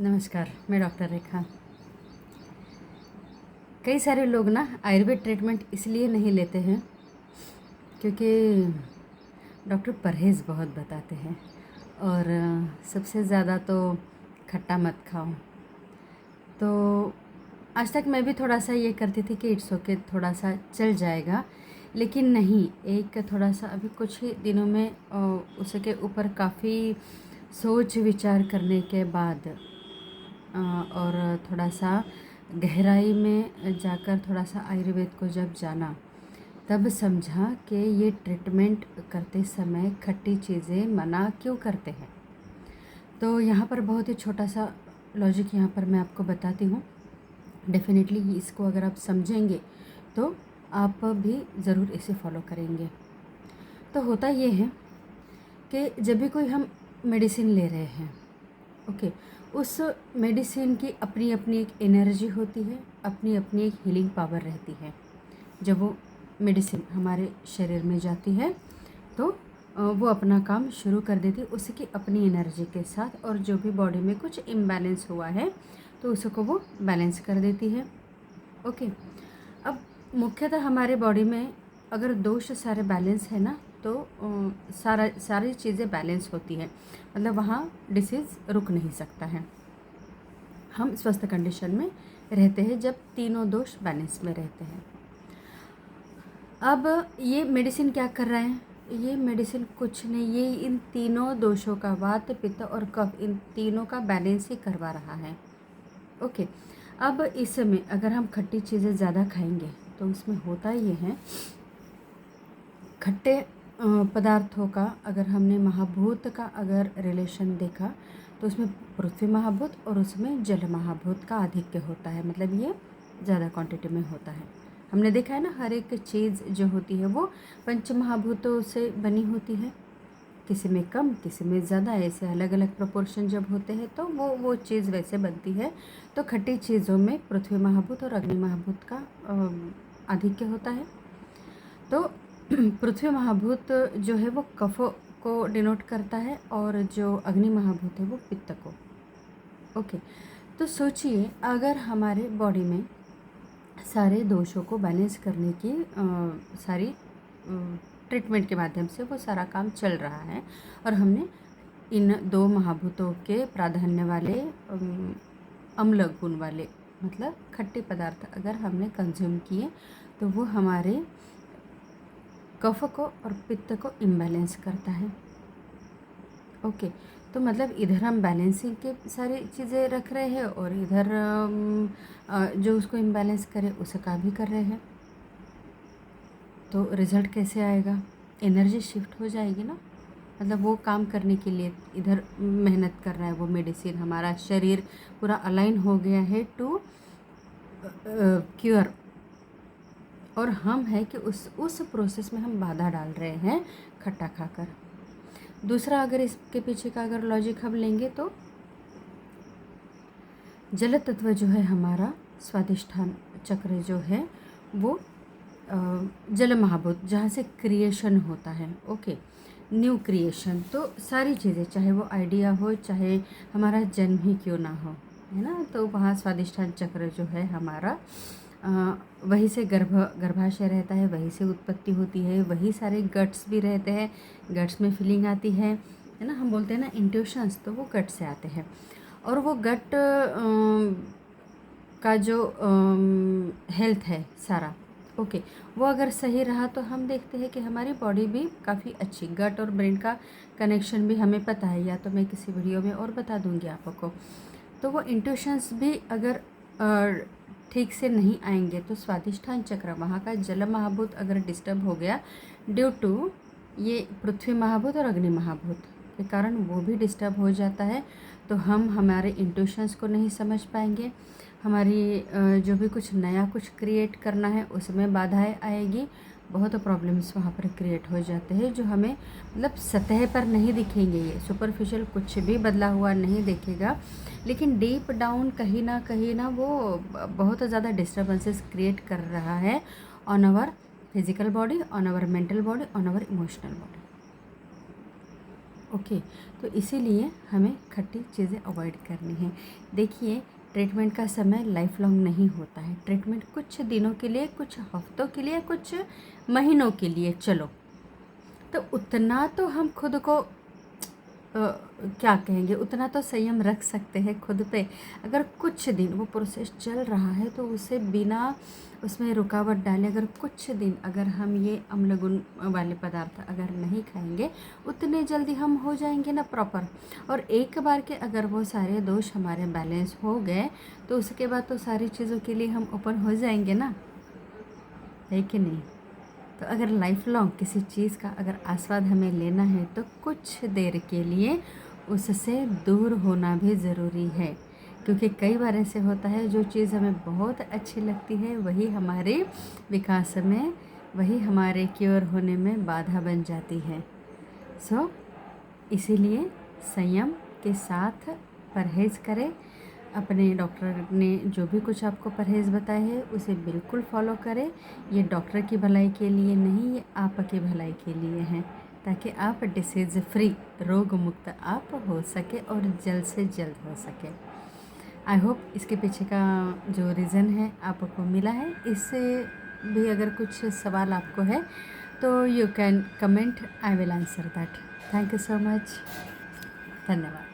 नमस्कार, मैं डॉक्टर रेखा। कई सारे लोग ना आयुर्वेद ट्रीटमेंट इसलिए नहीं लेते हैं क्योंकि डॉक्टर परहेज़ बहुत बताते हैं और सबसे ज़्यादा तो खट्टा मत खाओ। तो आज तक मैं भी थोड़ा-सा ये करती थी कि इट्स ओके, थोड़ा-सा चल जाएगा, लेकिन नहीं, एक थोड़ा-सा अभी कुछ ही दिनों में उसके ऊपर काफ़ी सोच विचार करने के बाद और थोड़ा-सा गहराई में जाकर थोड़ा-सा आयुर्वेद को जब जाना, तब समझा कि ये ट्रीटमेंट करते समय खट्टी चीज़ें मना क्यों करते हैं। तो यहाँ पर बहुत ही छोटा-सा लॉजिक यहाँ पर मैं आपको बताती हूँ। डेफ़िनेटली इसको अगर आप समझेंगे, तो आप भी ज़रूर इसे फ़ॉलो करेंगे। तो होता ये है कि जब भी कोई हम मेडिसिन ले रहे हैं, ओके, उस मेडिसिन की अपनी-अपनी एक एनर्जी होती है, अपनी-अपनी एक हीलिंग पावर रहती है। जब वो मेडिसिन हमारे शरीर में जाती है, तो वो अपना काम शुरू कर देती है उसकी अपनी एनर्जी के साथ, और जो भी बॉडी में कुछ इम्बैलेंस हुआ है, तो उसको वो बैलेंस कर देती है। ओके, अब मुख्यतः हमारे बॉडी में अगर दोष सारे बैलेंस है ना, तो सारी चीज़ें बैलेंस होती हैं, मतलब वहाँ डिसीज़ रुक नहीं सकता है। हम स्वस्थ कंडीशन में रहते हैं जब तीनों दोष बैलेंस में रहते हैं। अब ये मेडिसिन क्या कर रहा है? ये मेडिसिन कुछ नहीं, ये इन तीनों दोषों का, वात पित्त और कफ, इन तीनों का बैलेंस ही करवा रहा है। ओके, अब इसमें अगर हम खट्टी चीज़ें ज़्यादा खाएंगे तो उसमें होता ये है, खट्टे पदार्थों का अगर हमने महाभूत का अगर रिलेशन देखा, तो उसमें पृथ्वी महाभूत और उसमें जल महाभूत का आधिक्य होता है, मतलब ये ज़्यादा क्वांटिटी में होता है। हमने देखा है ना, हर एक चीज़ जो होती है वो पंच महाभूतों से बनी होती है, किसी में कम किसी में ज़्यादा, ऐसे अलग अलग प्रोपोर्शन जब होते हैं तो वो चीज़ वैसे बनती है। तो खट्टी चीज़ों में पृथ्वी महाभूत और अग्नि महाभूत का आधिक्य होता है। तो पृथ्वी महाभूत जो है वो कफ को डिनोट करता है, और जो अग्नि महाभूत है वो पित्त को। ओके, तो सोचिए अगर हमारे बॉडी में सारे दोषों को बैलेंस करने की सारी ट्रीटमेंट के माध्यम से वो सारा काम चल रहा है, और हमने इन दो महाभूतों के प्राधान्य वाले अम्ल गुण वाले, मतलब खट्टे पदार्थ अगर हमने कंज्यूम किए, तो वो हमारे कफ को और पित्त को इम्बैलेंस करता है। ओके, तो मतलब इधर हम बैलेंसिंग के सारी चीज़ें रख रहे हैं, और इधर जो उसको इम्बैलेंस करे उसका भी कर रहे हैं। तो रिज़ल्ट कैसे आएगा? एनर्जी शिफ्ट हो जाएगी ना, मतलब वो काम करने के लिए इधर मेहनत कर रहा है वो मेडिसिन, हमारा शरीर पूरा अलाइन हो गया है टू क्योर, और हम है कि उस प्रोसेस में हम बाधा डाल रहे हैं खट्टा खाकर। दूसरा, अगर इसके पीछे का अगर लॉजिक हम लेंगे, तो जल तत्व जो है हमारा स्वादिष्ठान चक्र जो है वो जल महाभूत, जहाँ से क्रिएशन होता है। ओके, न्यू क्रिएशन, तो सारी चीज़ें, चाहे वो आइडिया हो, चाहे हमारा जन्म ही क्यों ना हो, है ना, तो वहाँ स्वादिष्ठान चक्र जो है हमारा, वहीं से गर्भाशय रहता है, वहीं से उत्पत्ति होती है, वही सारे गट्स भी रहते हैं, गट्स में फीलिंग आती है ना, हम बोलते हैं ना इंट्यूशंस, तो वो गट से आते हैं। और वो गट का जो हेल्थ है सारा, ओके, वो अगर सही रहा तो हम देखते हैं कि हमारी बॉडी भी काफ़ी अच्छी, गट और ब्रेन का कनेक्शन भी हमें पता है, या तो मैं किसी वीडियो में और बता दूंगी आपको। तो वो इंट्यूशंस भी अगर ठीक से नहीं आएंगे, तो स्वादिष्ठान चक्र, वहाँ का जल महाभूत अगर डिस्टर्ब हो गया ड्यू टू ये पृथ्वी महाभूत और अग्नि महाभूत के कारण, वो भी डिस्टर्ब हो जाता है, तो हम हमारे इंट्यूशंस को नहीं समझ पाएंगे, हमारी जो भी कुछ नया कुछ क्रिएट करना है उसमें बाधाएं आएगी, बहुत प्रॉब्लम्स वहाँ पर क्रिएट हो जाते हैं, जो हमें मतलब सतह पर नहीं दिखेंगे, ये सुपरफिशियल कुछ भी बदला हुआ नहीं दिखेगा, लेकिन डीप डाउन कहीं ना वो बहुत ज़्यादा डिस्टर्बेंसेस क्रिएट कर रहा है on our physical body, on our mental body, on our emotional body. Okay, तो इसीलिए हमें खट्टी चीज़ें अवॉइड करनी है। देखिए, ट्रीटमेंट का समय लाइफ लॉन्ग नहीं होता है। ट्रीटमेंट कुछ दिनों के लिए, कुछ हफ्तों के लिए, कुछ महीनों के लिए, चलो, तो उतना तो हम खुद को क्या कहेंगे, उतना तो संयम रख सकते हैं खुद पे। अगर कुछ दिन वो प्रोसेस चल रहा है तो उसे बिना उसमें रुकावट डाले, अगर कुछ दिन अगर हम ये अम्ल गुण वाले पदार्थ अगर नहीं खाएंगे, उतने जल्दी हम हो जाएंगे ना प्रॉपर। और एक बार के अगर वो सारे दोष हमारे बैलेंस हो गए तो उसके बाद तो सारी चीज़ों के लिए हम ओपन हो जाएंगे ना, है कि नहीं। तो अगर लाइफ लॉन्ग किसी चीज़ का अगर आस्वाद हमें लेना है तो कुछ देर के लिए उससे दूर होना भी ज़रूरी है। क्योंकि कई बार ऐसे होता है जो चीज़ हमें बहुत अच्छी लगती है वही हमारे विकास में, वही हमारे क्योर होने में बाधा बन जाती है। सो इसीलिए संयम के साथ परहेज़ करें। अपने डॉक्टर ने जो भी कुछ आपको परहेज़ बताए हैं उसे बिल्कुल फॉलो करें। ये डॉक्टर की भलाई के लिए नहीं, ये आपकी भलाई के लिए है, ताकि आप डिसीज़ फ्री, रोग मुक्त आप हो सके और जल्द से जल्द हो सके। आई होप इसके पीछे का जो रीज़न है आपको मिला है। इससे भी अगर कुछ सवाल आपको है तो you can comment, I will answer that. Thank you so much. धन्यवाद।